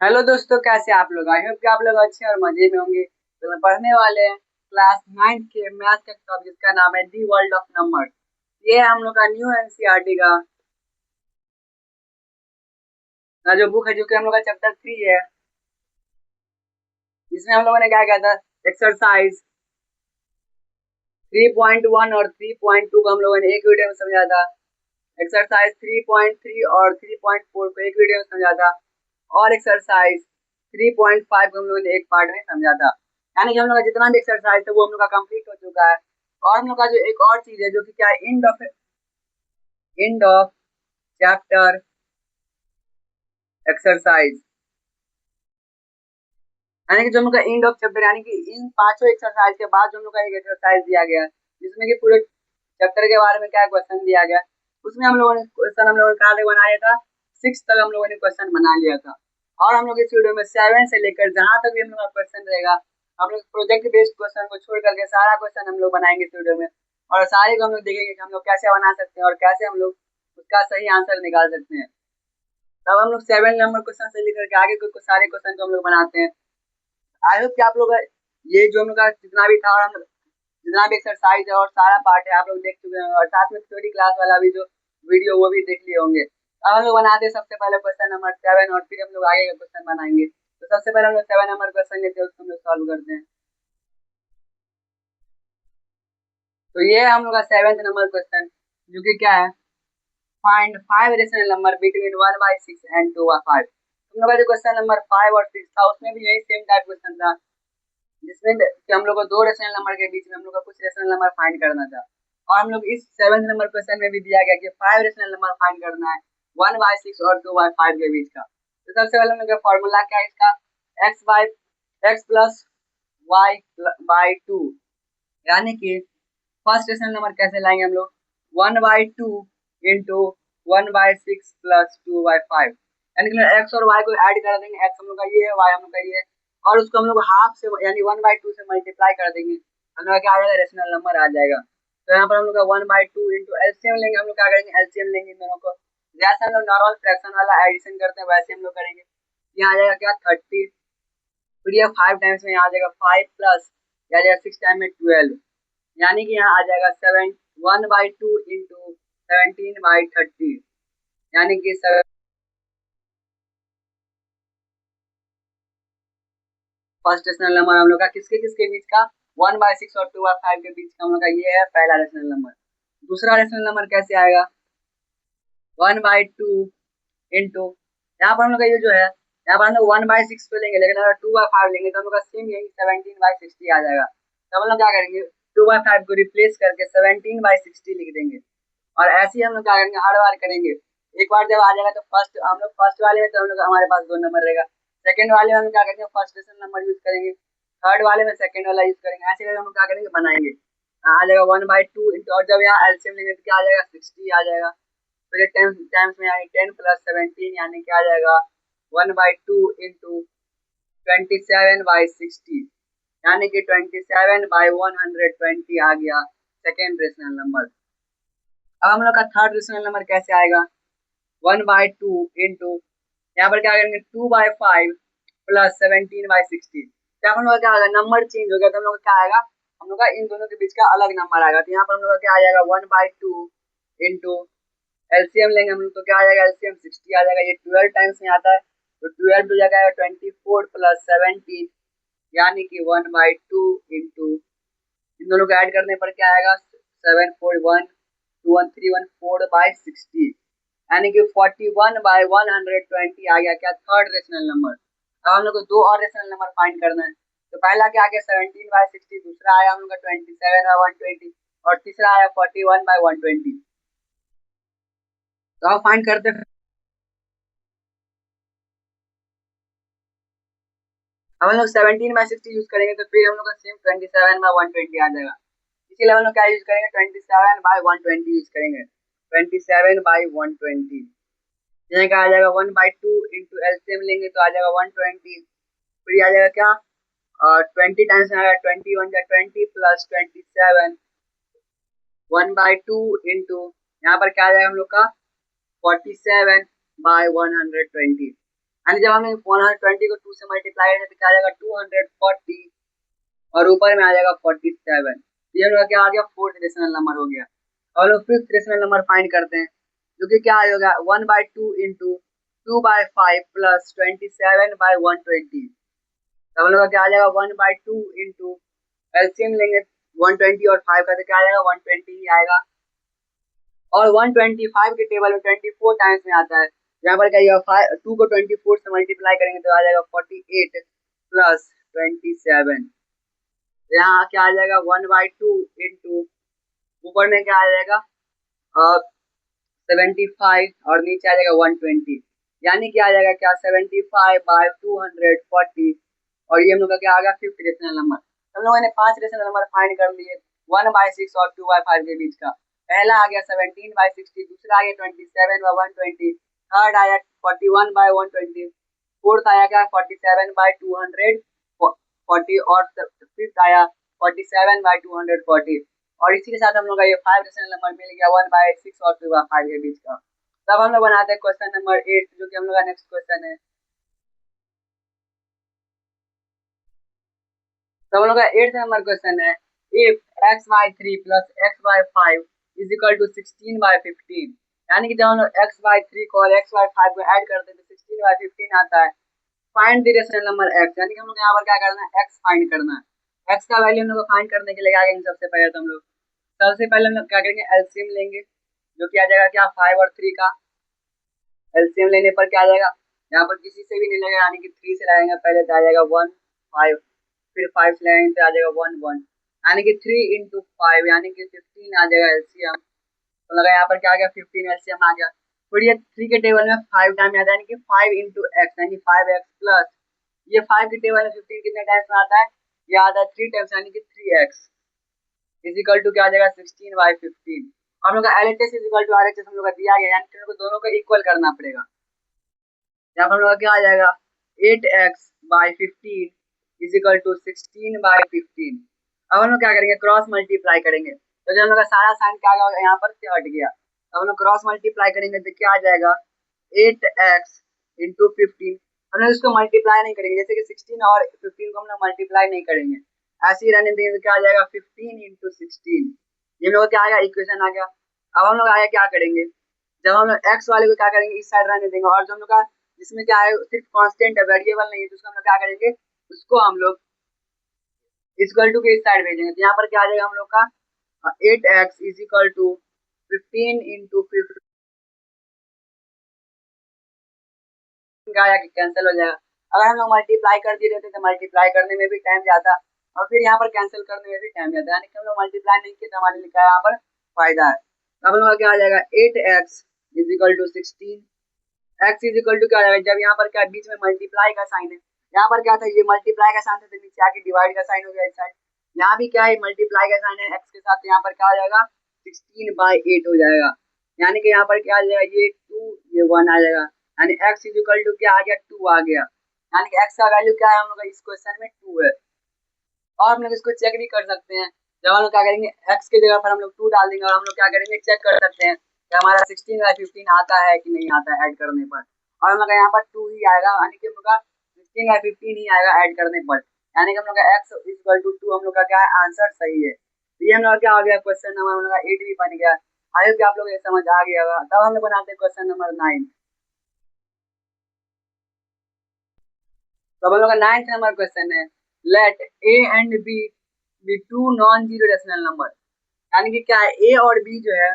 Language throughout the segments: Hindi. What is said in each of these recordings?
हेलो दोस्तों, कैसे आप लोग? आई होप कि आप लोग अच्छे और मजे में होंगे। तो मैं पढ़ने वाले हैं क्लास 9 के मैथ का टॉपिक जिसका नाम है दी वर्ल्ड ऑफ नंबर। ये है हम लोग का न्यू एनसीईआरटी का जो बुक है, जो कि हम लोग का चैप्टर 3 है। इसमें हम लोगों ने क्या किया था, एक्सरसाइज 3.1 और 3.2 को हम लोगों ने एक वीडियो में समझा था। एक्सरसाइज 3.3 और 3.4 को एक वीडियो में समझा था। और एक्सरसाइज 3.5 को हम लोगों ने एक पार्ट में समझा था। यानी कि हम लोग का जितना भी एक्सरसाइज है वो हम लोग का कंप्लीट हो चुका है। और हम लोग का जो एक और चीज है, जो कि क्या है, एंड ऑफ चैप्टर एक्सरसाइज। यानी कि जो हम लोग का एंड ऑफ चैप्टर, यानी कि इन पांचों एक्सरसाइज के बाद जो हम लोग का एक एक्सरसाइज दिया गया है, जिसमें कि पूरे चैप्टर के बारे में क्या क्वेश्चन दिया गया। उसमें हम लोगों ने कहा तक बना लिया था, 6 तक हम लोगों ने क्वेश्चन बना लिया था। और हम लोग इस वीडियो में 7 से लेकर जहां तक भी हम लोग का क्वेश्चन रहेगा, हम लोग प्रोजेक्ट बेस्ड क्वेश्चन को छोड़ करके सारा क्वेश्चन हम लोग बनाएंगे इस वीडियो में। और सारे को हम लोग देखेंगे कि हम लोग कैसे बना सकते हैं और कैसे हम लोग उसका सही आंसर निकाल सकते हैं। तब हम लोग 7 नंबर क्वेश्चन से लेकर के आगे को सारे क्वेश्चन को हम लोग बनाते हैं। आई होप कि आप लोग ये जो हम लोग का जितना भी था, और हम जितना भी एक्सरसाइज है और सारा पार्ट है, आप लोग देख चुके हैं। और साथ में थ्योरी क्लास वाला भी जो वीडियो वो भी देख लिए होंगे। अब हम लोग बनाते हैं सबसे पहले क्वेश्चन नंबर 7, और फिर हम लोग आगे का क्वेश्चन बनाएंगे। तो सबसे पहले हम लोग 7 नंबर क्वेश्चन लेते हैं, उसको हम लोग सॉल्व करते हैं। तो ये है हम लोग का 7th नंबर क्वेश्चन, जो कि क्या है, find 5 rational number between 1/6 and 2/5। हम लोग का जो क्वेश्चन नंबर 5 और 6 था, उसमें भी यही सेम टाइप क्वेश्चन था, जिसमें कि हम लोग को दो रेशनल नंबर के बीच में हम लोग का कुछ रेशनल नंबर फाइंड करना था। और हम लोग इस 7 नंबर क्वेश्चन में भी दिया गया कि 5 रेशनल नंबर फाइंड करना है 1/6 और 2/5 के बीच का। तो सबसे पहले हम लोग का फॉर्मूला क्या है इसका, x/x+y/2। यानी कि फर्स्ट रेशनल नंबर कैसे लाएंगे हम लोग, 1/2 इंटू 1/6 प्लस 2/5। यानी कि एक्स और वाई को ऐड कर देंगे। एक्स हम लोग का ये है, वाई हम लोग का ये है, और उसको हम लोग हाफ से यानी 1/2 से मल्टीप्लाई कर देंगे। हम लोग का क्या आ जाएगा, रेशनल नंबर आ जाएगा। तो यहाँ पर हम लोग का 1/2 इंटू एलसीएम लेंगे। हम लोग क्या करेंगे, एलसीएम लेंगे इन दोनों को। जैसे हम लोग नॉर्मल फ्रैक्शन वाला एडिशन करते हैं, वैसे हम लोग करेंगे। यहाँ आ जाएगा क्या, 30। फिर ये 5 टाइम्स में यहाँ आ जाएगा 5 प्लस, यहाँ आ जाएगा 6 टाइम में 12। यानी कि यहाँ आ जाएगा 1/2 इंटू 17/30। यानी कि फर्स्ट रेशनल नंबर हम लोग का किसके किसके बीच का, 1/6 और 2/5 के बीच का हम लोग का ये है पहला रेशनल नंबर। दूसरा रेशनल नंबर कैसे आएगा, 1/2 इंटू, यहाँ पर हम लोग का ये जो है, यहाँ पर हम लोग 1/6 पे लेंगे, लेकिन अगर 2/5 लेंगे तो हम लोग का सेम यही 17/60 आ जाएगा। तो हम लोग क्या करेंगे, 2/5 को रिप्लेस करके 17/60 लिख देंगे। और ऐसे ही हम लोग क्या करेंगे, हर बार करेंगे। एक बार जब आ जाएगा तो हम लोग फर्स्ट वाले में तो हम लोग हमारे पास 2 नंबर रहेगा। सेकंड वाले में हम क्या करेंगे, फर्स्ट रेशनल नंबर यूज करेंगे। थर्ड वाले में सेकंड वाला यूज करेंगे। ऐसे करके हम लोग क्या करेंगे, बनाएंगे। आ जाएगा 1/2 इंटू, और जब यहाँ एलसीएम लेंगे तो क्या आ जाएगा, 60 आ जाएगा। फिर 10 टाइम्स में यानी 10 + 17, यानी क्या आ जाएगा, 1/2 इंटू 27/60। यानी कि 27/120 आ गया सेकेंड रेशनल नंबर। अब हम लोग का थर्ड रेशनल नंबर कैसे आएगा, 1/2 इंटू, यहाँ पर क्या करेंगे, 2/5 प्लस 17/60। तो हम लोग का क्या आएगा, नंबर चेंज हो गया तो हम लोग का क्या आएगा, हम लोग का इन दोनों के बीच का अलग नंबर आएगा। तो यहाँ पर हम लोग का क्या आ जाएगा, 1/2 इंटू, एलसीएम लेंगे हम लोग तो क्या आ जाएगा, एलसीएम 60 आ जाएगा। ये 12 टाइम्स में आता है, तो 12 हो जाएगा 24 प्लस 17, यानी कि 1/2 इंटू, इन दोनों को ऐड करने पर क्या आएगा, 741 21 3 14/60। यानी कि 41/120 आ गया क्या, थर्ड रेशनल नंबर। अब हम लोग को दो और रेशनल नंबर फाइंड करना है। तो पहला क्या आ गया, 17/60। दूसरा आया हम लोग का 27/120, और तीसरा आया 41/120। तो अब फाइंड करते हैं। अब हम लोग 17/60 यूज करेंगे, तो फिर हम लोग का सेम 27/120 आ जाएगा। इसके लिए हम लोग क्या यूज करेंगे, 27/120 यूज करेंगे। 27/120 यहाँ का आ जाएगा 1/2 इंटू, एलसीएम लेंगे तो आ जाएगा 120। फिर आ जाएगा क्या, 20 टाइम्स में आएगा 20 प्लस 27, 1/2 इंटू, यहाँ पर क्या आ जाएगा हम लोग का 47/120। यानी जब हमने 120 को 2 से मल्टीप्लाई करेंगे तो क्या आ जाएगा 240 और ऊपर में आ जाएगा 47। ये लोग क्या आ गया, फोर्थ रेशनल नंबर हो गया। और लोग फिफ्थ रेशनल नंबर फाइंड करते हैं, जो कि क्या होगा 1/2 इंटू 2/5 प्लस 27/120। तो हम लोग का क्या आ जाएगा 1/2 इंटू एलसीएम लेंगे 120 और 5 का, तो क्या आ जाएगा 120 ही आएगा। और 125 के टेबल में 24 टाइम्स में आता है, यहाँ पर क्या 2 को 24 से मल्टीप्लाई करेंगे तो आ जाएगा 48 प्लस 27। यहाँ क्या आ जाएगा 1/2 इंटू ऊपर में क्या आ जाएगा 75 और नीचे आ जाएगा 120, यानी क्या आ जाएगा क्या 75/240। और ये हम लोग का क्या आ गया फिफ्थ रेशनल नंबर। हम लोगों ने 5 रेशनल नंबर फाइंड कर लिए 1/6 और 2/5 के बीच का। पहला आ गया 17/60, दूसरा आ गया 27/120, थर्ड आया 41/120, फोर्थ आया क्या 47/240 और फिफ्थ आया 47/240। और इसी के साथ हम लोग का ये 5 रेशनल नंबर मिल गया 1/6 और 2/5 के बीच का। तब हम लोग बनाते हैं क्वेश्चन नंबर 8, जो कि हम लोग का नेक्स्ट क्वेश्चन है। तो हम लोग का 8th नंबर क्वेश्चन है, if x/3 plus x/5 is equal to 16/15। यानी कि जब हम लोग x/3 को और x/5 को ऐड करते हैं तो 16/15 आता है। Find the rational number x, यानी कि हम लोग यहाँ पर क्या करना है x फाइंड करना है। x का वैल्यू हम लोग को फाइंड करने के लिए क्या करेंगे, सबसे पहले हम लोग क्या करेंगे एलसीएम लेंगे, जो कि आ जाएगा क्या 5 और 3 का। एलसीएम लेने पर क्या आ जाएगा, यहाँ पर किसी से भी नहीं लगेगा, यानी कि 3 से लगाएंगे पहले तो आ जाएगा 1 5, फिर 5 से लगाएंगे तो आ जाएगा 1 1, यानी कि 3 इंटू 5 यानी कि 15 आ जाएगा एलसीएम। तो लगा यहाँ पर क्या आ गया 15 एलसीएम आ गया। फिर ये 3 के टेबल में 5 टाइम आता है, यानी कि 5 इंटू एक्स यानी 5x प्लस ये 5 के टेबल में 15 कितने टाइम्स में आता है, ये आता है 3 टाइम्स यानी कि 3x इज इक्वल टू क्या आ जाएगा 16/15। हम लोग का LHS is equal to RHS हम लोग का दिया गया, यानी कि हम लोग को दोनों को इक्वल करना पड़ेगा। यहाँ पर हम लोग का क्या आ जाएगा 8x/15 इज इक्वल टू 16/15। अब हम लोग क्या करेंगे क्रॉस मल्टीप्लाई करेंगे, तो जब हम लोग का सारा साइन क्या होगा यहाँ पर से हट गया। अब हम लोग क्रॉस मल्टीप्लाई करेंगे तो क्या आ जाएगा 8x इंटू 15। हम लोग इसको मल्टीप्लाई नहीं करेंगे, जैसे कि 16 और 15 को हम लोग मल्टीप्लाई नहीं करेंगे, ऐसे ही रहने देंगे तो क्या आ जाएगा 15 इंटू 16। ये हम लोग क्या आएगा इक्वेशन आ गया। अब हम लोग आगे क्या करेंगे, जब हम लोग एक्स वाले को क्या करेंगे इस साइड रहने देंगे, और जो हम लोग का जिसमें क्या है सिर्फ कांस्टेंट है वेरिएबल नहीं है, तो उसको हम लोग क्या करेंगे उसको हम लोग इक्वल टू के इस साइड भेजेंगे। तो यहाँ पर क्या आ जाएगा हम लोग का 8x is equal to 15 into 15 cancel हो जाएगा। अगर हम लोग मल्टीप्लाई कर दिए रहते तो मल्टीप्लाई करने में भी टाइम जाता और फिर यहाँ पर कैंसिल करने में भी टाइम जाता, यानी कि हम लोग मल्टीप्लाई नहीं किया तो हमारे लिखा है यहाँ पर फायदा है। अब हम लोग क्या आ जाएगा 8x is equal to 16, x is equal to क्या आ जाएगा, जब यहाँ पर क्या बीच में मल्टीप्लाई का साइन है, यहाँ पर क्या था ये मल्टीप्लाई का साइन था तो नीचे आके डिवाइड का साइन हो गया इस साइड, यहाँ भी क्या है मल्टीप्लाई का साइन है x के साथ, यहाँ पर क्या आ जाएगा 16/8 हो जाएगा, यानी कि यहाँ पर क्या आ जाएगा ये 2 ये 1 आ जाएगा, यानी x इज इक्वल टू क्या आ गया 2 आ गया, यानी कि x का वैल्यू क्या है हम लोग इस क्वेश्चन में 2 है। और हम लोग इसको चेक भी कर सकते हैं, जब हम लोग क्या करेंगे x की जगह पर हम लोग 2 डाल देंगे और हम लोग क्या करेंगे चेक कर सकते हैं कि हमारा 16/15 आता है कि नहीं आता है ऐड करने पर, और हम लोग यहाँ पर 2 ही आएगा, यानी कि हम लोग का 16/15 ही आएगा ऐड करने पर, यानी कि हम लोग का x इक्वल टू 2 हम लोग का क्या है आंसर सही है। तो ये हम लोग क्या हो गया क्वेश्चन नंबर हम लोग का 8 भी बन गया। आई होप आप लोग ये समझ आ गया होगा। तब हम लोग बनाते हैं क्वेश्चन नंबर 9। तो हम लोग का 9th नंबर क्वेश्चन है, let a and b be two non zero rational number, यानी कि क्या है a और b जो है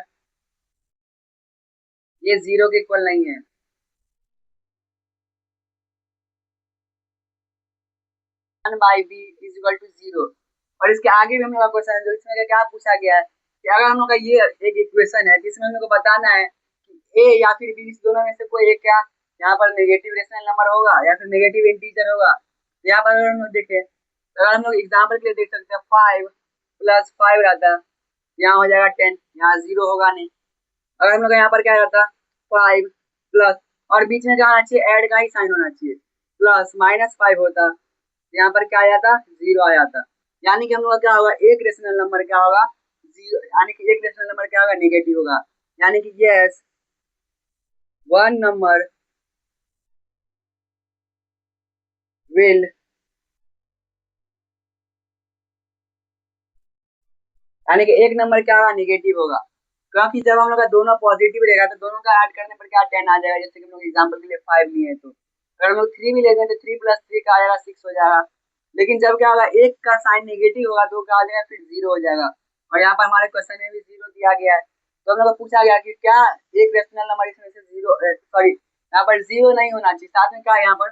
ये जीरो के इक्वल नहीं है। 1/b is equal to 0। और इसके आगे भी हम लोग का क्वेश्चन है, जो इसमें क्या पूछा गया है कि अगर हम लोग का ये एक इक्वेशन है जिसमें हम लोग को बताना है कि a या फिर b इस दोनों में से कोई एक क्या यहाँ पर नेगेटिव रेशनल नंबर होगा या फिर नेगेटिव इंटीजर होगा। तो यहाँ पर अगर हम लोग देखें, अगर हम लोग एग्जाम्पल के लिए देख सकते हैं 5 + 5 रहता है, यहाँ हो जाएगा 10, यहाँ 0 होगा नहीं। अगर हम लोग यहाँ पर क्या रहता 5 प्लस और बीच में क्या होना चाहिए ऐड का ही साइन होना चाहिए, प्लस -5 होता, यहाँ पर क्या आ जाता 0 आ जाता, यानी कि हम लोग का क्या होगा एक रेशनल नंबर क्या होगा 0, यानी कि एक रेशनल नंबर क्या होगा नेगेटिव होगा, यानी कि यस वन नंबर विल, यानी कि एक नंबर क्या होगा, निगेटिव होगा। क्योंकि जब हम लोग का दोनों पॉजिटिव रहेगा तो दोनों का ऐड करने पर क्या 10 आ जाएगा। जैसे कि हम लोग एग्जांपल के लिए 5 लिए हैं, तो अगर हम लोग 3 भी लेते हैं तो 3 प्लस 3 का आ जाएगा 6 हो जाएगा। लेकिन जब क्या होगा, एक का साइन नेगेटिव होगा तो क्या हो जाएगा, फिर 0 हो जाएगा। और यहाँ पर हमारे क्वेश्चन में भी 0 दिया गया है, तो हम लोग को पूछा गया कि क्या एक रेशनल नंबर इसमें से 0, सॉरी यहाँ पर 0 नहीं होना चाहिए। साथ में क्या है यहाँ पर,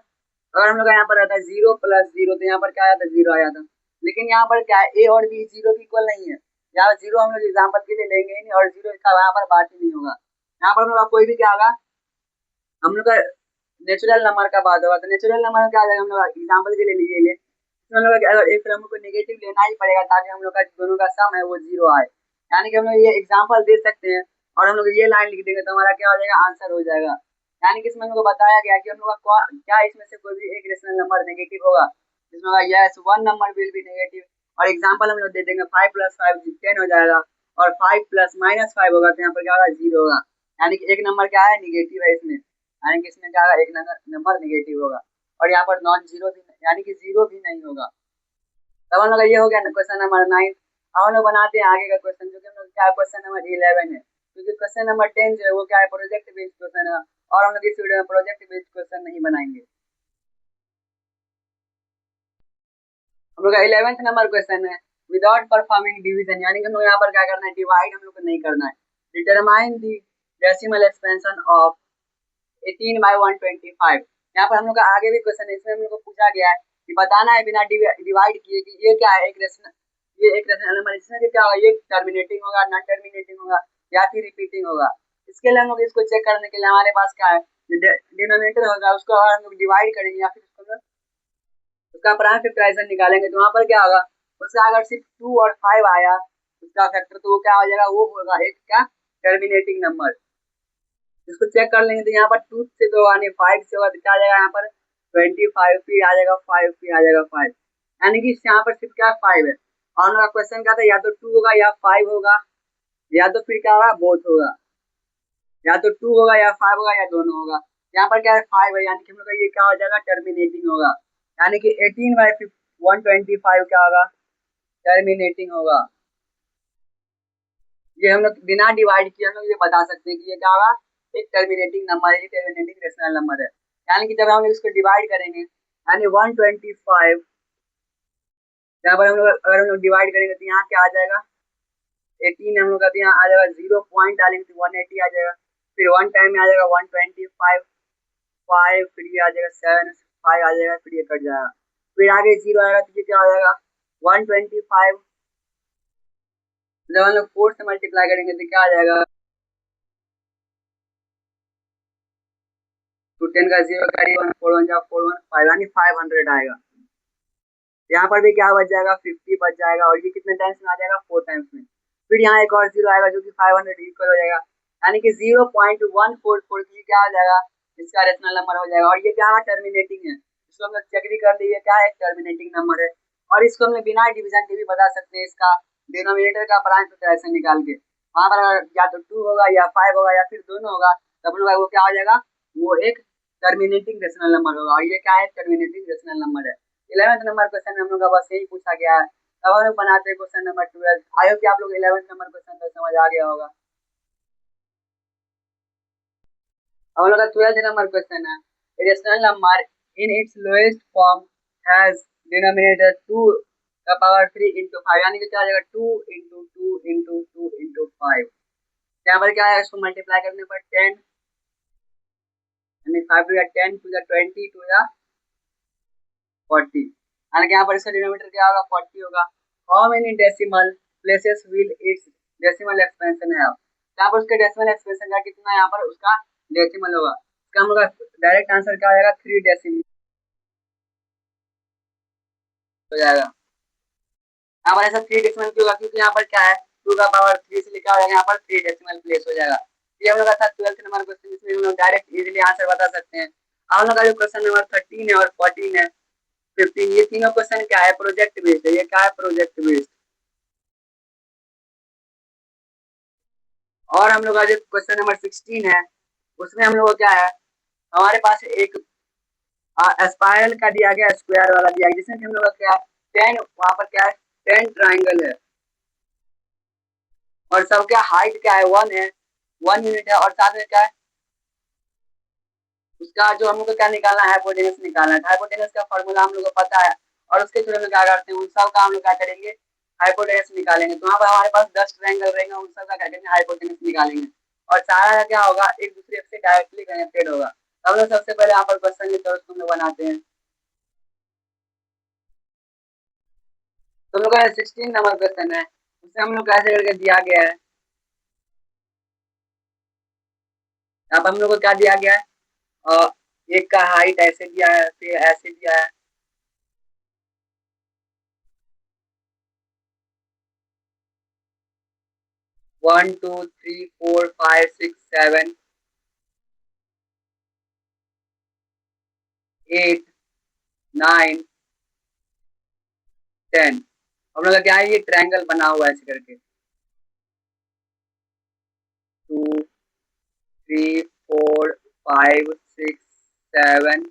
अगर हम लोग का यहाँ पर रहता है 0 प्लस 0 तो यहाँ पर क्या आ जाता है, 0 आ जाता। लेकिन यहाँ पर क्या है, ए और बी 0 की इक्वल नहीं है। यहाँ 0 हम लोग एग्जाम्पल के लिए लेंगे ही नहीं, और 0 का यहाँ पर बात ही नहीं होगा। यहाँ पर हम लोग का कोई भी क्या होगा, हम लोग का नेचुरल नंबर का बात होगा। तो नेचुरल नंबर क्या आ जाएगा, हम लोग एग्जाम्पल के लिए लिए तो हम लोग अगर एक नंबर को नेगेटिव लेना ही पड़ेगा ताकि हम लोग का दोनों का सम है वो 0 आए। यानी कि हम लोग ये एग्जाम्पल दे सकते हैं और हम लोग ये लाइन लिख देंगे तो हमारा क्या हो जाएगा, आंसर हो जाएगा। यानी कि इसमें हम लोग को बताया गया कि हम लोग का क्या इसमें से कोई भी एक रेशनल नंबर नेगेटिव होगा, जिसमें yes one number will be negative. और एग्जाम्पल हम लोग दे देंगे 5 प्लस 5 10 हो जाएगा, और 5 प्लस माइनस 5 होगा तो यहाँ पर क्या होगा, 0 होगा। यानी कि एक नंबर क्या है, निगेटिव है इसमें। यानी कि इसमें क्या होगा, एक नंबर निगेटिव होगा। और यहाँ पर नॉन जीरो भी, यानी कि 0 भी नहीं होगा। तब हम लोग का ये हो गया क्वेश्चन नंबर 9। अब हम लोग बनाते हैं आगे का क्वेश्चन, जो कि हम लोग क्या क्वेश्चन नंबर 11 है। क्योंकि क्वेश्चन नंबर 10 जो है वो क्या है, प्रोजेक्ट बेस्ड क्वेश्चन है, और हम लोग इस वीडियो में प्रोजेक्ट बेस्ड क्वेश्चन नहीं बनाएंगे। हम लोग का 11th नंबर क्वेश्चन है, विदाउट परफॉर्मिंग डिवीजन, यानी कि हम लोग यहाँ पर क्या करना है, डिवाइड हम लोग को नहीं करना है। Determine the decimal expansion of 18 by 125। यहाँ पर हम लोग का आगे भी क्वेश्चन है, इसमें हम लोग को पूछा गया है कि बताना है बिना डिवाइड किए कि ये क्या है, ये एक रेशनल नंबर, इसमें क्या होगा, ये टर्मिनेटिंग होगा, नॉन टर्मिनेटिंग होगा, या फिर रिपीटिंग होगा। इसके लिए हम लोग इसको चेक करने के लिए हमारे पास क्या है, डिनोमिनेटर होगा, उसको अगर हम लोग डिवाइड करेंगे या फिर उसको उसका प्राइम फैक्टराइजेशन निकालेंगे तो वहां पर क्या होगा, उसका अगर सिर्फ 2 और 5 आया उसका फैक्टर, तो वो क्या हो जाएगा, वो होगा एक क्या, टर्मिनेटिंग नंबर। इसको चेक कर लेंगे तो यहाँ पर 2 से तो यानी 5 से होगा तो क्या आ जाएगा, यहाँ पर 25 फिर आ जाएगा 5 फिर आ जाएगा 5, यानी कि यहाँ पर सिर्फ क्या 5 है। और हमारा क्वेश्चन क्या था, या तो 2 होगा या 5 होगा, या तो फिर क्या होगा, बोथ होगा। या तो 2 होगा या 5 होगा या दोनों होगा। यहाँ पर क्या है, 5 है, यानी कि हम लोग का ये क्या हो जाएगा, टर्मिनेटिंग होगा। यानी कि 18 बाई 125 क्या होगा, टर्मिनेटिंग होगा। ये हम लोग बिना डिवाइड किए हम लोग ये बता सकते हैं कि ये क्या होगा, एक टर्मिनेटिंग नंबर है, टर्मिनेटिंग रेशनल नंबर है। यानी कि जब हम लोग इसको डिवाइड करेंगे, यानी 125 यहाँ पर हम लोग अगर हम लोग डिवाइड करेंगे तो यहाँ क्या आ जाएगा, 18 हम लोग का, तो यहाँ आ जाएगा 0 पॉइंट डालेंगे तो 180 आ जाएगा। फिर वन टाइम में आ जाएगा 125 5, फिर ये आ जाएगा 7 5 आ जाएगा, फिर ये कट जाएगा, फिर आगे 0 आएगा तो ये क्या हो जाएगा 125। जब हम लोग 4 से मल्टीप्लाई करेंगे तो क्या आ जाएगा, तो 10 का 0 कैरी 1 4 1 जा 4 1 5, यानी 500 आएगा। यहाँ पर भी क्या बच जाएगा, 50 बच जाएगा, और ये कितने टाइम्स में आ जाएगा, 4 टाइम्स में। फिर यहाँ एक और 0 आएगा जो कि 500 इक्वल हो जाएगा, यानी कि 0.144 की क्या हो जाएगा, इसका रेशनल नंबर हो जाएगा। और ये क्या है, टर्मिनेटिंग है, इसको हम लोग चेक भी कर लीजिए क्या है, टर्मिनेटिंग नंबर है। और इसको हम लोग बिना डिवीजन के भी बता सकते हैं, इसका डिनोमिनेटर का प्राइम फैक्टराइजेशन निकाल के। वहां पर या तो 2 होगा या 5 होगा या फिर दोनों होगा, तब लोग वो क्या हो जाएगा, वो एक टर्मिनेटिंग रेशनल नंबर होगा। और ये क्या है, टर्मिनेटिंग रेशनल नंबर है। 11th नंबर क्वेश्चन में हम लोग का बस यही पूछा गया है। अब हम लोग बनाते हैं क्वेश्चन नंबर 12। आई होप कि आप लोग 11th नंबर क्वेश्चन तो समझ आ गया होगा। अब हम लोग का 12th नंबर क्वेश्चन है, rational number in its lowest form has denominator 2 का पावर 3 into 5, यानी कि क्या आ जाएगा 2 into 2 into 2 into 5। यहाँ पर क्या है, इसको मल्टीप्लाई करने पर 10 यानी 5 टू 10 टू 20 टू 40, यानी कि यहाँ पर इसका डिनोमिनेटर क्या होगा, 40 होगा। How many decimal places will it's decimal expansion है। यहाँ पर उसके डेसिमल एक्सपेंशन का कितना, यहाँ पर उसका डेसिमल होगा। इसका हम लोग डायरेक्ट आंसर क्या हो जाएगा, 3 डेसिमल हो जाएगा। यहाँ पर ऐसा 3 डेसिमल क्यों होगा, क्योंकि यहाँ पर क्या है, 2 का पावर 3 से लिखा हो जाएगा, यहाँ पर 3 डेसिमल प्लेस हो जाएगा। ये हम लोग का था 12th नंबर क्वेश्चन, जिसमें हम लोग डायरेक्ट इजीली आंसर बता सकते हैं। हम लोग का जो क्वेश्चन नंबर 13 है और 14 है 15, ये तीनों क्वेश्चन क्या है, प्रोजेक्ट बेस्ड है। ये क्या है, प्रोजेक्ट बेस्ड। और हम लोग का जो क्वेश्चन नंबर 16 है उसमें हम लोग को क्या है, हमारे पास एक स्पाइरल का दिया गया, स्क्वायर वाला दिया गया, जिसमें कि हम लोग का क्या है 10, वहां पर क्या है 10 ट्राइंगल है और सबका हाइट क्या है 1 है, 1 यूनिट है और साथ में क्या है उसका जो हम लोग को क्या निकालना है हाइपोटेनस निकालना है। हाइपोटेनस का फॉर्मूला हम लोग को पता है और उसके थ्रू में क्या करते हैं उन सब का हम लोग क्या करेंगे हाइपोटेनस निकालेंगे। तो वहाँ पर हमारे पास 10 ट्रायंगल रहेंगे, उन सब का क्या करेंगे हाइपोटेनस निकालेंगे और सारा क्या होगा एक दूसरे से डायरेक्टली कनेक्टेड होगा। हम लोग सबसे पहले यहाँ पर क्वेश्चन के तौर पर हम लोग बनाते हैं। तो हम लोग का 16 नंबर क्वेश्चन है, उससे हम लोग कैसे करके दिया गया है, यहाँ पर हम लोग को क्या दिया गया है एक का हाइट ऐसे दिया है, फिर ऐसे दिया है, 1 2 3 4 5 6 7 8 9 10। हम लोग का क्या है ये ट्रायंगल बना हुआ है ऐसे करके 2 3 4 5 6 7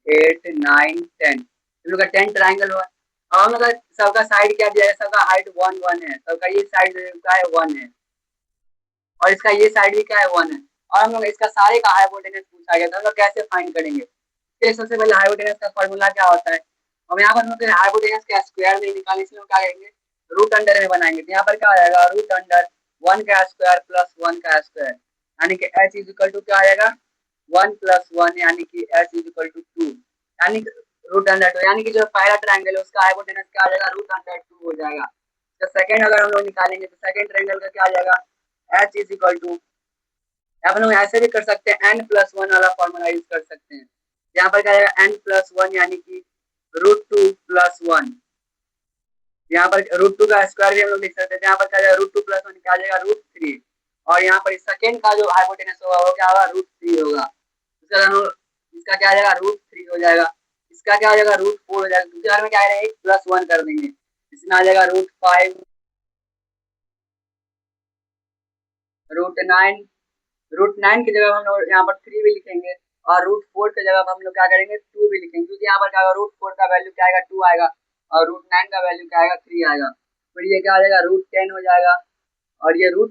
8 9 10। हम लोग का 10 ट्रायंगल हुआ और हम लोग का सबका साइड क्या दिया है, सबका हाइट 1 1 है, सबका ये साइड का है 1 है और इसका ये साइड भी क्या है 1 है और हम लोग इसका सारे का हाइपोटेनस पूछा गया था। हम लोग कैसे फाइंड करेंगे, इसके सबसे पहले हाइपोटेनस का फॉर्मूला क्या होता है, हम यहाँ पर हम लोग हाइपोटेनस का स्क्वायर नहीं निकालने इसलिए हम क्या करेंगे रूट अंडर में बनाएंगे। तो यहाँ पर क्या आ जाएगा रूट अंडर 1 का स्क्वायर प्लस 1 का स्क्वायर यानी कि h इज इक्वल टू क्या आ जाएगा 1 प्लस 1 यानी कि h इज इक्वल टू 2 यानी रूट अंडर 2 यानी कि जो पहला ट्रायंगल है उसका हाइपोटेनस क्या आ जाएगा रूट अंडर 2 हो जाएगा। तो सेकंड अगर हम लोग निकालेंगे तो सेकंड ट्रायंगल का क्या आ जाएगा h इज इक्वल टू, यहाँ पर हम ऐसे भी कर सकते हैं n प्लस 1 वाला फॉर्मूला यूज कर सकते हैं। यहाँ पर क्या आएगा n प्लस 1 यानी कि रूट 2 प्लस 1, यहाँ पर रूट 2 का स्क्वायर भी हम लोग लिख सकते हैं। यहाँ पर क्या जाएगा रूट 2 प्लस 1 क्या आ जाएगा रूट 3 और यहाँ पर सेकंड का जो हाइपोटेनस होगा वो क्या होगा रूट 3 होगा। इसका क्या आ जाएगा रूट 3 हो जाएगा, इसका क्या आ जाएगा रूट 4 हो जाएगा, दूसरे बार में क्या आएगा प्लस 1 कर देंगे, इसमें आ जाएगा रूट 5 रूट 9, रूट 9 की जगह हम लोग यहाँ पर 3 भी लिखेंगे और रूट 4 की जगह हम लोग क्या करेंगे 2 भी लिखेंगे क्योंकि यहाँ पर क्या होगा रूट 4 का वैल्यू क्या आएगा 2 आएगा और रूट 9 का वैल्यू क्या आएगा 3 आएगा। फिर ये क्या आ जाएगा रूट 10 हो जाएगा और ये रूट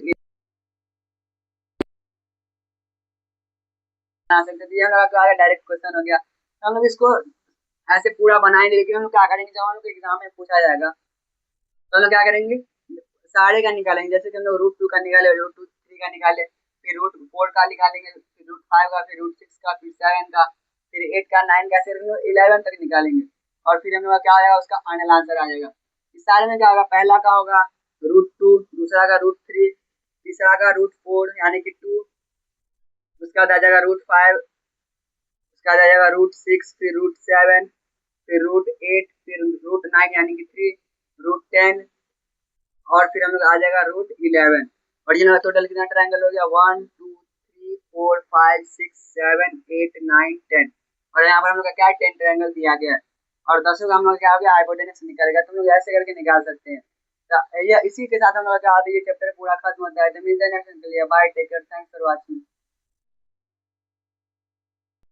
बना सकते थे। हम लोग डायरेक्ट क्वेश्चन हो गया। हम लोग इसको ऐसे पूरा बनाएंगे लेकिन हम लोग क्या करेंगे जब हम लोग एग्जाम में पूछा जाएगा तो हम लोग क्या करेंगे सारे का निकालेंगे, जैसे कि हम लोग रूट 2 का निकाले, रूट 2 3 का निकाले, फिर रूट 4 का निकालेंगे, फिर रूट 5 का, फिर रूट 6 का, फिर 7 का, फिर 8 का, 9 का, फिर हम लोग 11 तक निकालेंगे और फिर हम लोग क्या आ जाएगा उसका फाइनल आंसर आ जाएगा। इस सारे में क्या होगा पहला का होगा रूट 2, दूसरा का रूट 3, तीसरा का रूट 4 यानी कि 2, उसका बाद आ जाएगा रूट 5, उसका आ जाएगा रूट 6, फिर रूट 7, फिर रूट 8, फिर रूट 9 यानी कि 3, रूट 10 और फिर हम लोग आ जाएगा रूट 11 और ये टोटल कितना ट्रायंगल हो गया 1 2 3 4 5 6 7 8 9 10 और यहाँ पर हम लोग का क्या 10 ट्रायंगल दिया गया है और 10 का हम लोग क्या हो गया हाइपोटेनस निकालेगा। तुम लोग ऐसे करके निकाल सकते हैं। तो ये इसी के साथ हम लोग क्या होता है ये चैप्टर पूरा खत्म होता है। तो मिलते हैं नेक्स्ट के लिए, bye take care, thanks for watching.